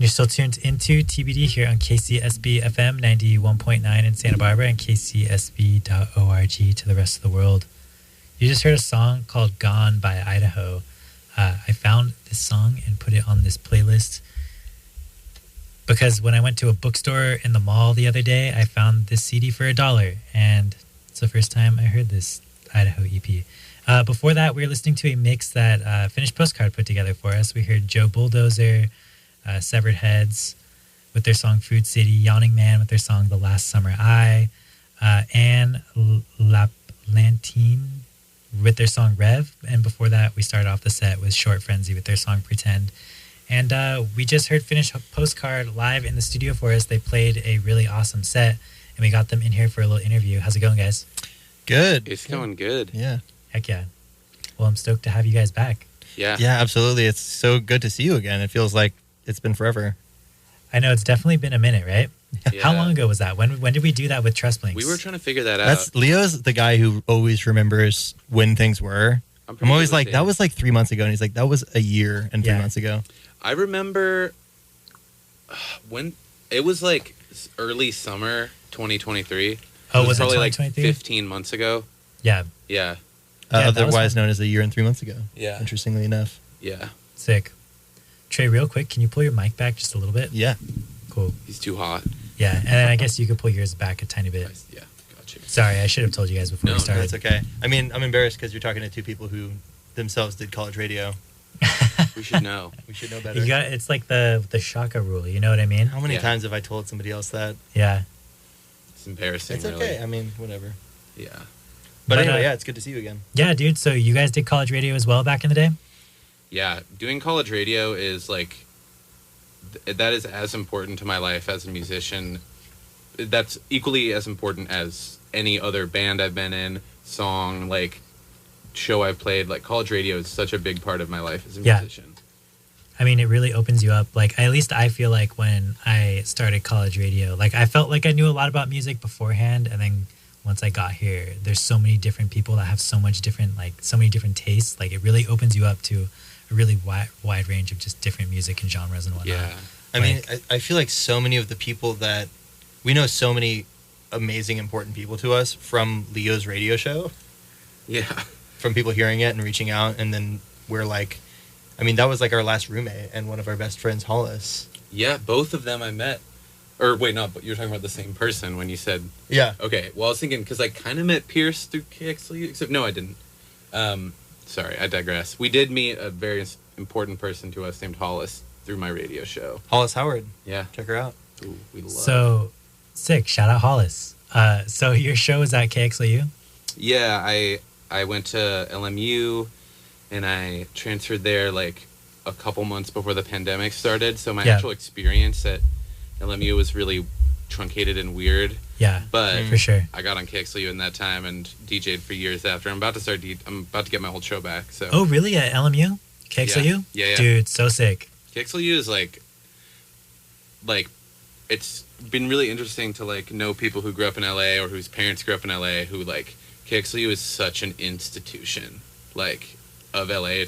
You're still tuned into TBD here on KCSB FM 91.9 in Santa Barbara and KCSB.org to the rest of the world. You just heard a song called Gone by Idaho. I found this song and put it on this playlist because when I went to a bookstore in the mall the other day, I found this CD for $1, and it's the first time I heard this Idaho EP. Before that, we were listening to a mix that Finnish Postcard put together for us. We heard Joe Bulldozer, Severed Heads with their song Food City, Yawning Man with their song The Last Summer Eye, Anne Laplantine with their song Rev, and before that we started off the set with Short Frenzy with their song Pretend. And we just heard Finnish Postcard live in the studio for us. They played a really awesome set, and we got them in here for a little interview. How's it going, guys? Good. It's going good. Yeah. Heck yeah. Well, I'm stoked to have you guys back. Yeah. Yeah, absolutely. It's so good to see you again. It feels like it's been forever. I know, it's definitely been a minute, right? Yeah. How long ago was that? When did we do that with Trust Blinks? We were trying to figure that out. That's Leo's the guy who always remembers when things were. I'm always like, that was like 3 months ago. And he's like, that was a year and 3 months ago. I remember when it was like early summer 2023. Oh, was it probably like 2023? 15 months ago. Yeah. Yeah. Otherwise known as a year and 3 months ago. Yeah. Interestingly enough. Yeah. Sick. Trey, real quick, can you pull your mic back just a little bit? Yeah. Cool. He's too hot. Yeah, and then I guess you could pull yours back a tiny bit. Yeah, got you. Sorry, I should have told you guys before we started. That's okay. I mean, I'm embarrassed because you're talking to two people who themselves did college radio. We should know. We should know better. It's like the Shaka rule, you know what I mean? How many times have I told somebody else that? Yeah. It's embarrassing. It's okay. I mean, whatever. Yeah. But anyway, it's good to see you again. Yeah, dude. So you guys did college radio as well back in the day? Yeah, doing college radio is like, that is as important to my life as a musician. That's equally as important as any other band I've been in, song, like, show I've played. Like, college radio is such a big part of my life as a musician. I mean, it really opens you up. Like, at least I feel like when I started college radio, like, I felt like I knew a lot about music beforehand, and then once I got here, there's so many different people that have so much different, like, so many different tastes. Like, it really opens you up to a really wide range of just different music and genres and whatnot. Yeah. I mean, I feel like so many of the people that we know, so many amazing, important people to us from Leo's radio show. Yeah. From people hearing it and reaching out. And then we're like, I mean, that was like our last roommate and one of our best friends, Hollis. Yeah, both of them I met. Or wait, no, but you're talking about the same person when you said... Yeah. Okay, well, I was thinking, because I kind of met Pierce through KXLU, except no, I didn't. Sorry, I digress. We did meet a very important person to us named Hollis through my radio show. Hollis Howard. Yeah. Check her out. Ooh, we love. So, sick. Shout out Hollis. So your show is at KXLU? Yeah, I went to LMU, and I transferred there, like, a couple months before the pandemic started, so my actual experience at LMU was really truncated and weird. Yeah, but for sure. I got on KXLU in that time and DJ'd for years after. I'm about to get my old show back. So. Oh, really? At LMU? KXLU? Yeah. Dude, so sick. KXLU is like it's been really interesting to like know people who grew up in LA or whose parents grew up in LA who like KXLU is such an institution like of LA.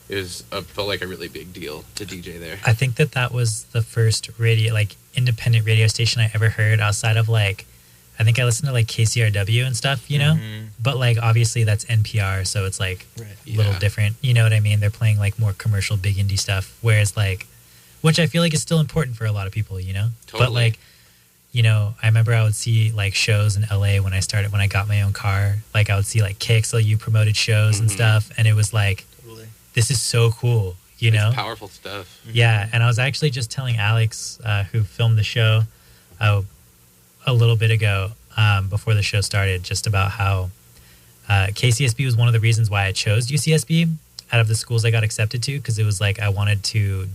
It felt like a really big deal to DJ there. I think that was the first radio, like, independent radio station I ever heard outside of, like, I think I listened to, like, KCRW and stuff, you know? Mm-hmm. But, like, obviously that's NPR, so it's, like, a little different. You know what I mean? They're playing, like, more commercial, big indie stuff, whereas, like, which I feel like is still important for a lot of people, you know? Totally. But, like, you know, I remember I would see, like, shows in LA when I got my own car. Like, I would see, like, KXLU promoted shows and stuff, and it was, like... This is so cool, you know? It's powerful stuff. Yeah, and I was actually just telling Alex, who filmed the show a little bit ago, before the show started, just about how KCSB was one of the reasons why I chose UCSB out of the schools I got accepted to, because it was like I wanted to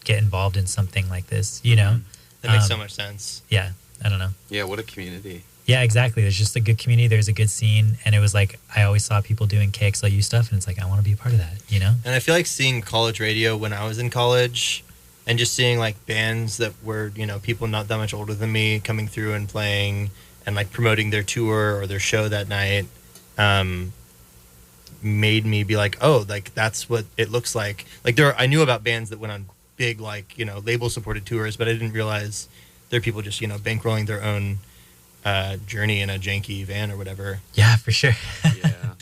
get involved in something like this, you know? That makes so much sense. Yeah, I don't know. Yeah, what a community. Yeah, exactly. There's just a good community. There's a good scene. And it was like, I always saw people doing KXLU stuff. And it's like, I want to be a part of that, you know? And I feel like seeing college radio when I was in college and just seeing like bands that were, you know, people not that much older than me coming through and playing and like promoting their tour or their show that night made me be like, oh, like that's what it looks like. Like I knew about bands that went on big, like, label supported tours, but I didn't realize there are people just, bankrolling their own journey in a janky van or whatever. Yeah, for sure. Yeah.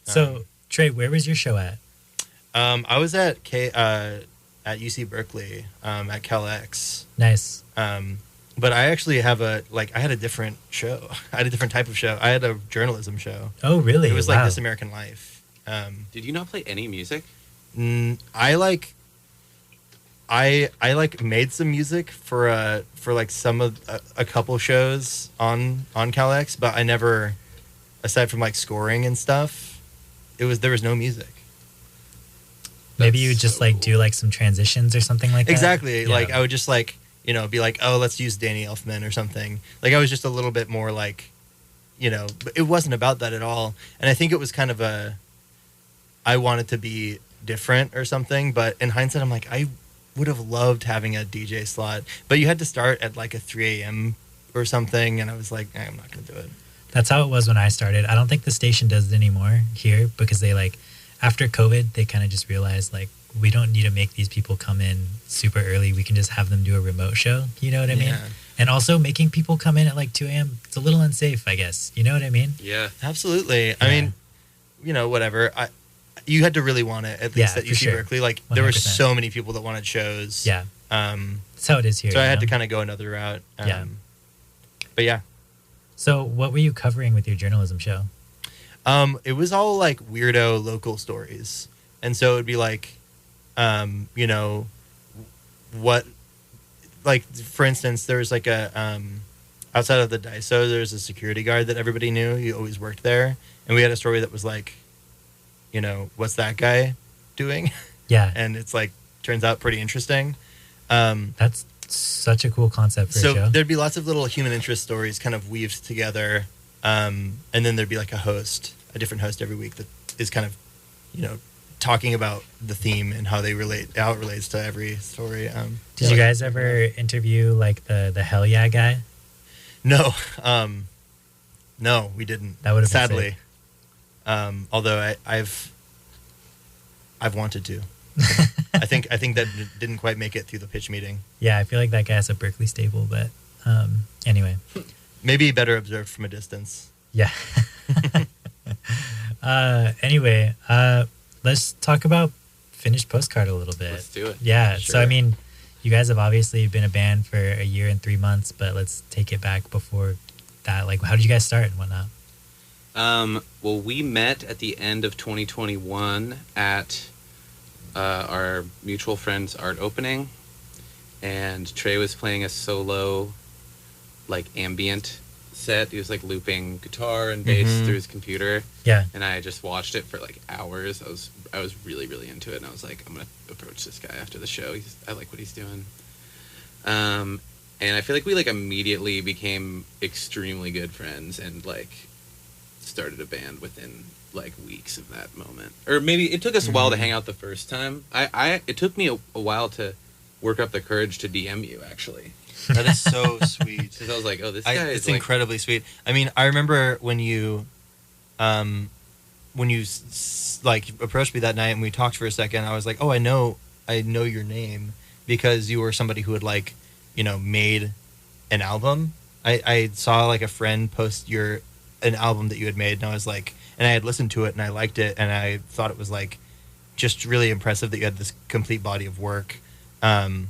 So, Trey, where was your show at? I was at UC Berkeley, at CalX. Nice. But I actually have I had a different show. I had a different type of show. I had a journalism show. Oh, really? It was Wow. like This American Life. Did you not play any music? I made some music for some of a couple shows on CalX, but I never, aside from like scoring and stuff, there was no music. Maybe you would just so do like some transitions or something like that. Exactly. Yeah. Like I would just be like, oh, let's use Danny Elfman or something. Like I was just a little bit more like, but it wasn't about that at all. And I think it was kind of I wanted to be different or something. But in hindsight, I'm like, I would have loved having a DJ slot. But you had to start at like a 3 a.m. or something. And I was like, I'm not going to do it. That's how it was when I started. I don't think the station does it anymore here because they after COVID, they kind of just realized we don't need to make these people come in super early. We can just have them do a remote show. You know what I mean? Yeah. And also making people come in at 2 a.m. It's a little unsafe, I guess. You know what I mean? Yeah. Absolutely. Yeah. I mean, whatever. You had to really want it, at least at for UC sure. Berkeley. There were 100%. so many people that wanted shows. Yeah. That's how it is here. So I you had know? to kind of go another route. Yeah. But yeah. So what were you covering with your journalism show? It was all like weirdo local stories. And so it would be for instance, there was outside of the Daiso, there's a security guard that everybody knew. He always worked there. And we had a story that was what's that guy doing? Yeah. And it's turns out pretty interesting. That's such a cool concept for a show. So there'd be lots of little human interest stories kind of weaved together. And then there'd be a different host every week that is kind of, talking about the theme and how it relates to every story. Did you guys ever interview the Hell Yeah guy? No. No, we didn't. That would have been sadly. Although I've wanted to. I think that didn't quite make it through the pitch meeting. Yeah, I feel like that guy has a Berkeley staple, but anyway. Maybe better observed from a distance. Yeah. Anyway, let's talk about Finnish Postcard a little bit. Let's do it. Yeah. Sure. So, I mean, you guys have obviously been a band for a year and 3 months, but let's take it back before that. How did you guys start and whatnot? Well, we met at the end of 2021 at our mutual friend's art opening, and Trey was playing a solo, ambient set. He was looping guitar and bass through his computer. Yeah. And I just watched it for hours. I was really, really into it, and I was like, I'm gonna approach this guy after the show. I like what he's doing. And I feel like we immediately became extremely good friends and started a band within weeks of that moment. Or maybe it took us a while to hang out the first time. It took me a while to work up the courage to DM you, actually. That is so sweet. Because I was like, oh, this guy is it's incredibly sweet. I mean, I remember when you approached me that night and we talked for a second. I was like, oh, I know your name because you were somebody who had made an album. I saw a friend post an album that you had made, and I was and I had listened to it and I liked it, and I thought it was just really impressive that you had this complete body of work, and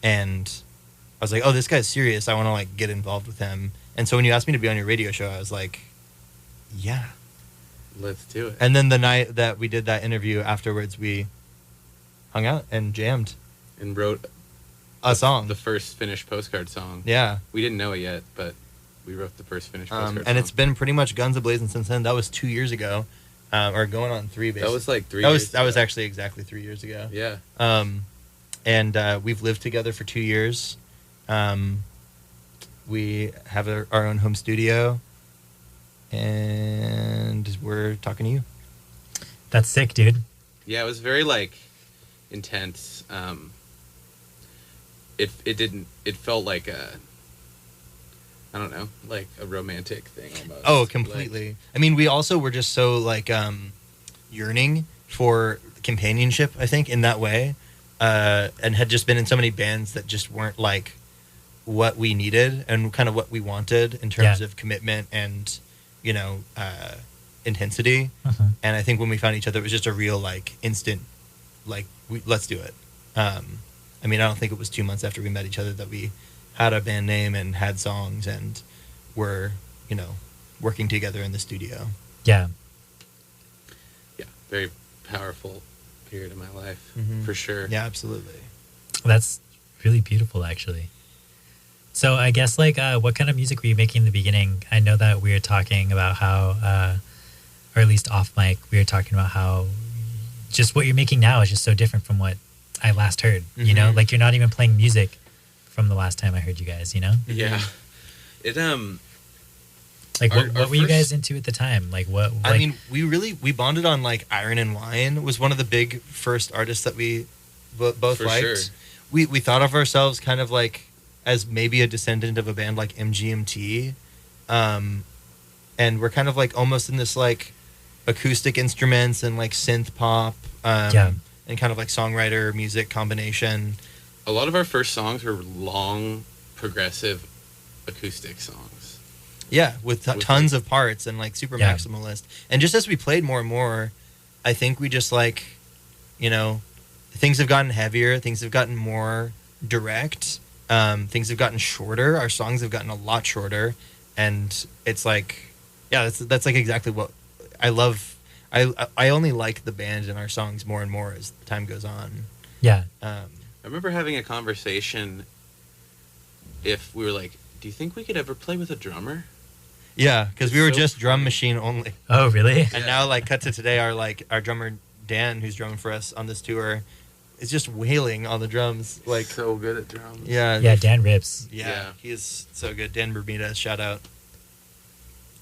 I was like, oh, this guy's serious. I want to get involved with him. And so when you asked me to be on your radio show, I was like, yeah, let's do it. And then the night that we did that interview afterwards, we hung out and jammed and wrote a song, the first Finnish Postcard song. Yeah, we didn't know it yet, but we wrote the first Finnish Postcard song. And it's been pretty much guns a-blazing since then. That was 2 years ago, or going on 3. Basically. That was 3 years. That was actually exactly 3 years ago. Yeah. And we've lived together for 2 years. We have our own home studio, and we're talking to you. That's sick, dude. Yeah, it was very intense. It felt like a, I don't know, a romantic thing almost. Oh, completely. I mean, we also were just so yearning for companionship, I think, in that way. and had just been in so many bands that just weren't like what we needed and kind of what we wanted in terms of commitment and, you know, intensity. And I think when we found each other, it was just a real like instant, like let's do it. I mean, I don't think it was 2 months after we met each other that we had a band name and had songs and were, you know, working together in the studio. Yeah. Yeah, very powerful period of my life, for sure. Yeah, absolutely. That's really beautiful, actually. So I guess, like, what kind of music were you making in the beginning? I know that we were talking about how, or at least off mic, we were talking about how just what you're making now is just so different from what I last heard, you know? Like, you're not even playing music from the last time I heard you guys, you know? Yeah. It, like, what were you guys into at the time? Like, what? Like, I mean, we bonded on, like, Iron and Wine was one of the big first artists that we both liked. Sure. We thought of ourselves kind of, like, as maybe a descendant of a band like MGMT. And we're kind of, like, almost in this, like, acoustic instruments and, like, synth pop. And kind of, like, songwriter music combination. A lot of our first songs were long, progressive acoustic songs. Yeah, with tons of parts and, like, super maximalist. And just as we played more and more, I think we just, like, you know, things have gotten heavier, things have gotten more direct, things have gotten shorter, our songs have gotten a lot shorter, and it's like, yeah, that's like exactly what I love. I only like the band and our songs more and more as time goes on. Yeah. I remember having a conversation if we were like, do you think we could ever play with a drummer? Yeah, because we were so just drum funny. machine only. Oh, really? And now, like, cut to today, our drummer Dan, who's drumming for us on this tour, is just wailing on the drums. Like, So good at drums. yeah, Yeah, Dan rips. yeah, he is so good. Dan Bermuda, shout out,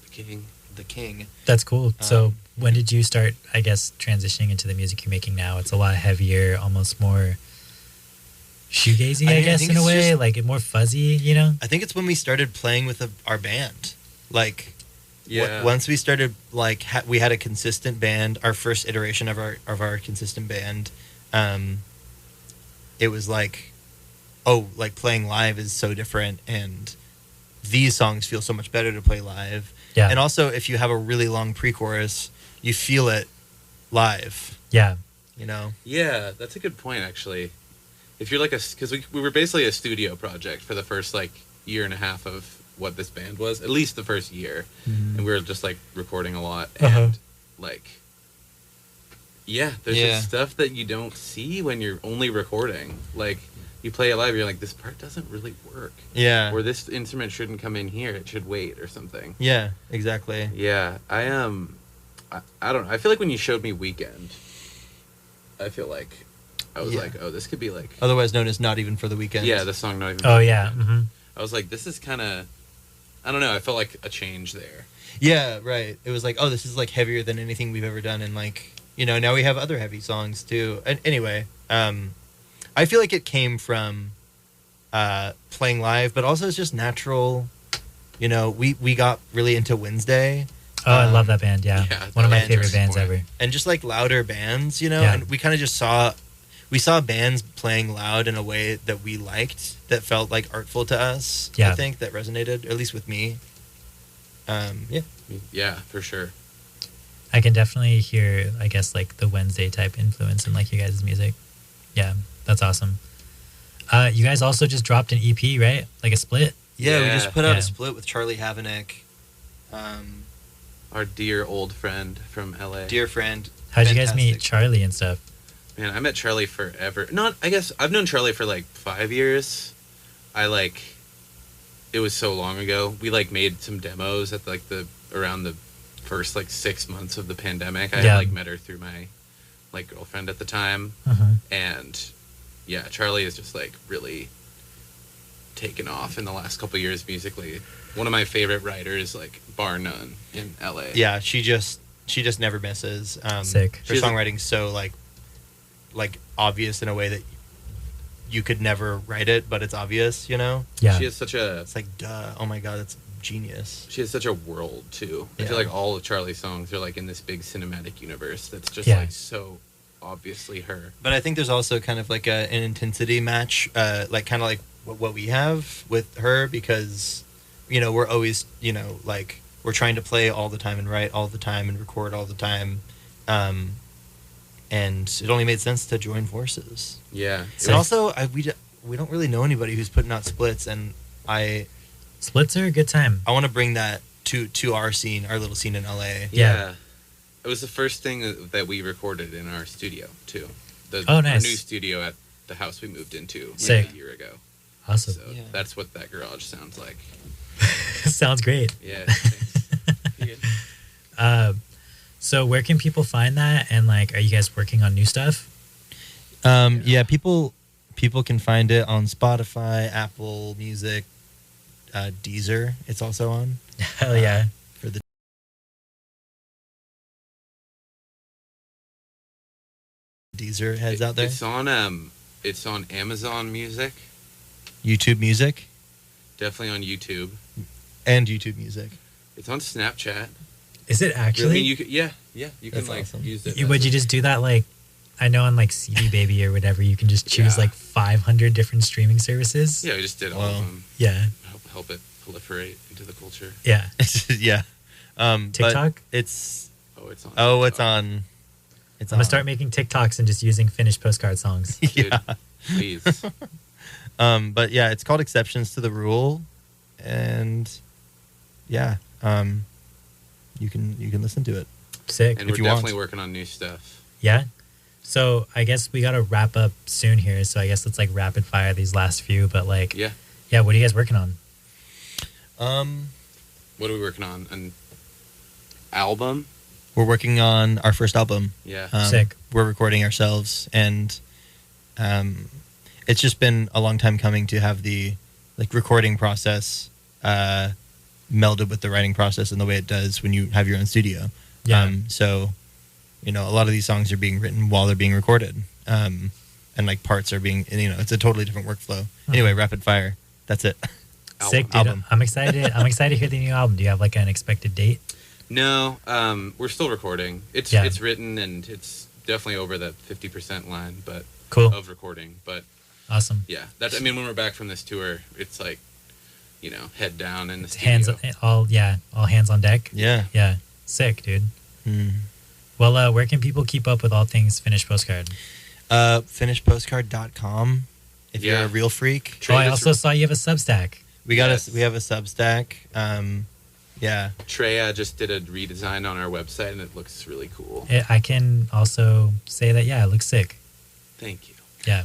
The king. That's cool. So when did you start, I guess, transitioning into the music you're making now? It's a lot heavier, almost more shoegazy, I guess, think in a it's way, just- like more fuzzy, you know? I think it's when we started playing with our band. Like, Yeah. once we started, like, we had a consistent band. Our first iteration of our consistent band, it was like, oh, like, playing live is so different, and these songs feel so much better to play live. Yeah. And also, if you have a really long pre-chorus, you feel it live. Yeah. You know. Yeah, that's a good point, actually. If you're like because we were basically a studio project for the first, like, year and a half of what this band was, at least the first year. And we were just, like, recording a lot. And, like, yeah, there's just stuff that you don't see when you're only recording. Like, you play it live, you're like, this part doesn't really work. Yeah. Or this instrument shouldn't come in here, it should wait or something. Yeah, exactly. Yeah, I don't know. I feel like when you showed me Weekend, I feel like I was like, oh, this could be like... Otherwise known as Not Even for the Weekend. Yeah, the song Not Even Oh, for the yeah. Weekend. I was like, this is kind of... I don't know. I felt like a change there. Yeah, right. It was like, oh, this is, like, heavier than anything we've ever done. And, like, you know, now we have other heavy songs, too. And anyway, I feel like it came from playing live, but also it's just natural. You know, we got really into Wednesday. Oh, I love that band, yeah. Yeah, One of my and- favorite bands ever. And just, like, louder bands, you know? Yeah. And we kind of just saw bands playing loud in a way that we liked, that felt, like, artful to us, Yeah. I think, that resonated, at least with me. Yeah. Yeah, for sure. I can definitely hear, I guess, like the Wednesday type influence in like you guys' music. Yeah, that's awesome. You guys also just dropped an EP, right? Like a split? Yeah, we Yeah. just put out Yeah. a split with Charlie Havenick, Our dear old friend from LA. dear friend. How'd you guys meet Fantastic. Charlie and stuff? Man, I met Charlie forever. I guess I've known Charlie for like 5 years. It was so long ago. We like made some demos at like around the first like 6 months of the pandemic. I Yeah. had like met her through my like girlfriend at the time. And yeah, Charlie is just like really taken off in the last couple of years musically. One of my favorite writers, like bar none, in LA. Yeah, she just never misses. Sick. Her She's a- songwriting's so like obvious in a way that you could never write it, but it's obvious, you know? Yeah. She has such a It's like, duh, oh my god, it's genius. She has such a world too. I Yeah. feel like all of Charlie's songs are like in this big cinematic universe that's just Yeah. like so obviously her. But I think there's also kind of like an intensity match, like kind of like what we have with her, because, you know, we're always, you know, like we're trying to play all the time and write all the time and record all the time. And it only made sense to join forces. Yeah. And also, we don't really know anybody who's putting out splits, and Splits are a good time. I want to bring that to our scene, our little scene in LA. Yeah. It was the first thing that we recorded in our studio, too. Nice. Our new studio at the house we moved into Sick. a year ago. Awesome. So that's what that garage sounds like. Sounds great. Yeah. Thanks. So where can people find that? And like, are you guys working on new stuff? Yeah, people can find it on Spotify, Apple Music, Deezer. It's also on. Hell yeah. For the Deezer heads out there. It's on Amazon Music. YouTube Music. Definitely on YouTube. And YouTube Music. It's on Snapchat. Is it actually? I mean, you could, you can That's like awesome. use it. Would you just do that? Like, I know on like CD Baby or whatever, you can just choose like 500 different streaming services. Yeah, we just did all of them. Yeah. Help it proliferate into the culture. Yeah. Yeah. TikTok? But it's It's on. it's on. It's I'm gonna start making TikToks and just using Finnish Postcard songs. Dude, please. But yeah, it's called Exceptions to the Rule, and yeah, you can listen to it. Sick. And we're you definitely want. working on new stuff. Yeah. So I guess we gotta wrap up soon here. So I guess let's like rapid fire these last few. But like, Yeah. What are you guys working on? What are we working on? An album? We're working on our first album. Yeah. Sick. We're recording ourselves, and it's just been a long time coming to have the like recording process melded with the writing process in the way it does when you have your own studio. Yeah. So, you know, a lot of these songs are being written while they're being recorded, and like parts are being, you know, it's a totally different workflow. Anyway, rapid fire. That's it. Sick, dude. Album. I'm excited. I'm excited to hear the new album. Do you have like an expected date? No, we're still recording. It's written and it's definitely over the 50% line, but Cool. of recording. But Awesome. yeah, that's. I mean, when we're back from this tour, it's like, you know, head down in the Hands studio. all hands on deck. Yeah. Yeah. Sick, dude. Well, where can people keep up with all things Finnish Postcard? Finishpostcard.com. If you're a real freak. Trey, I also saw you have a Substack. We have a Substack. Yeah. Trey just did a redesign on our website, and it looks really cool. I can also say that, it looks sick. Thank you. Yeah.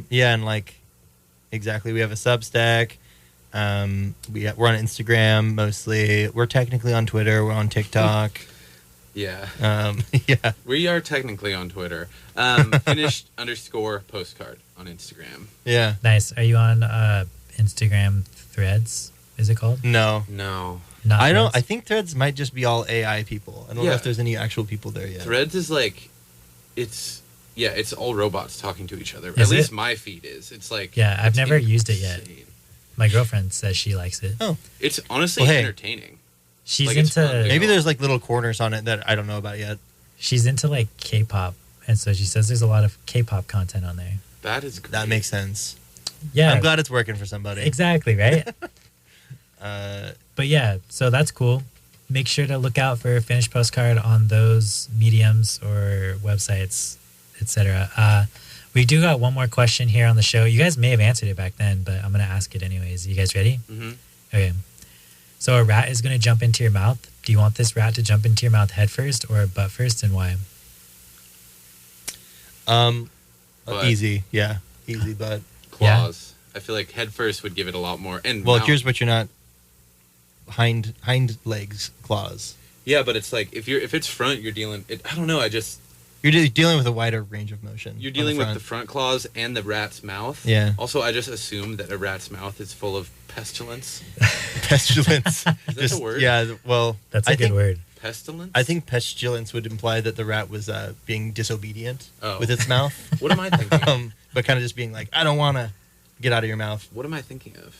Yeah, and like, exactly, we have a Substack. We're on Instagram mostly. We're technically on Twitter. We're on TikTok. Yeah. Yeah. We are technically on Twitter. Finnish_postcard on Instagram. Yeah. Nice. Are you on Instagram Threads? Is it called? No. Not I don't. Threads? I think Threads might just be all AI people. I don't know if there's any actual people there yet. Threads is like, it's all robots talking to each other. Is At least it? my feed is. It's like, I've it's never used it yet. insane. My girlfriend says she likes it. Oh. It's honestly Well, hey. entertaining. She's Like, it's into fun. Maybe there's like little corners on it that I don't know about yet. she's into like K-pop, and so she says there's a lot of K-pop content on there. That is great. That makes sense. Yeah, I'm glad it's working for somebody. exactly, right? But yeah, so that's cool. Make sure to look out for Finnish Postcard on those mediums or websites, etc. We do got one more question here on the show. You guys may have answered it back then, but I'm going to ask it anyways. You guys ready? Mm-hmm. Okay. So a rat is going to jump into your mouth. Do you want this rat to jump into your mouth head first or butt first, and why? Butt. Easy. Yeah. Easy, but Claws. I feel like head first would give it a lot more. And well, mouth. here's what you're not. Hind legs, claws. Yeah, but it's like if it's front, you're dealing. I don't know. You're dealing with a wider range of motion. You're on dealing with front. the front claws and the rat's mouth. Yeah. Also, I just assume that a rat's mouth is full of pestilence. pestilence. Is that the word? Yeah. Well, That's a good word. Pestilence? I think pestilence would imply that the rat was being disobedient Oh. with its mouth. What am I thinking? But kind of just being like, I don't want to get out of your mouth. What am I thinking of?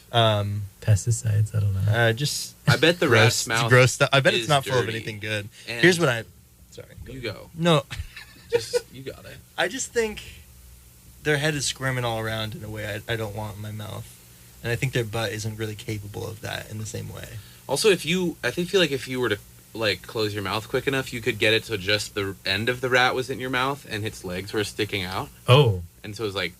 Pesticides, I don't know. Just I bet the rat's mouth gross stuff. I bet is it's not full of dirty. anything good. And Here's what I. Sorry. You go. No. You got it. I just think their head is squirming all around in a way I don't want in my mouth. And I think their butt isn't really capable of that in the same way. Also, I feel like if you were to like close your mouth quick enough, you could get it so just the end of the rat was in your mouth and its legs were sticking out. Oh. And so it was like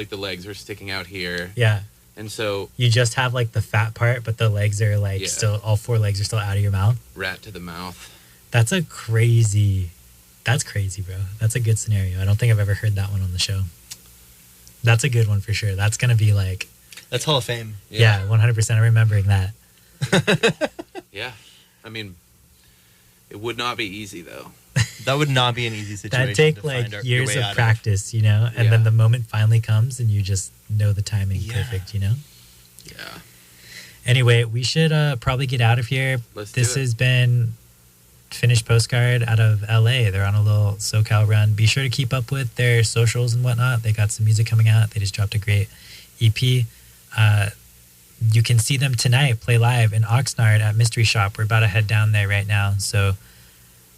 the legs were sticking out here. Yeah. And so you just have like the fat part, but the legs are like still, all 4 legs are still out of your mouth. Rat to the mouth. That's crazy, bro. That's a good scenario. I don't think I've ever heard that one on the show. That's a good one for sure. That's going to be like... That's Hall of Fame. Yeah, 100%. I'm remembering that. Yeah. I mean, it would not be easy, though. That would not be an easy situation. That'd take like years of practice, you know? And then the moment finally comes and you just know the timing perfect, you know? Yeah. Anyway, we should probably get out of here. This has been Finnish Postcard out of LA. They're on a little SoCal run. Be sure to keep up with their socials and whatnot. They got some music coming out. They just dropped a great EP. You can see them tonight play live in Oxnard at Mystery Shop. We're about to head down there right now. So,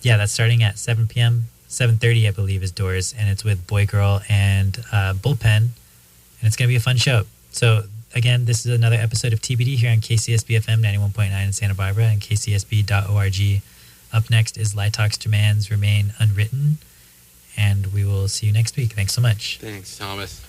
yeah, that's starting at 7 p.m. 7:30, I believe, is doors. And it's with Boy Girl and Bullpen. And it's going to be a fun show. So, again, this is another episode of TBD here on KCSB FM 91.9 in Santa Barbara and KCSB.org. Up next is Lightox Demands Remain Unwritten. And we will see you next week. Thanks so much. Thanks, Thomas.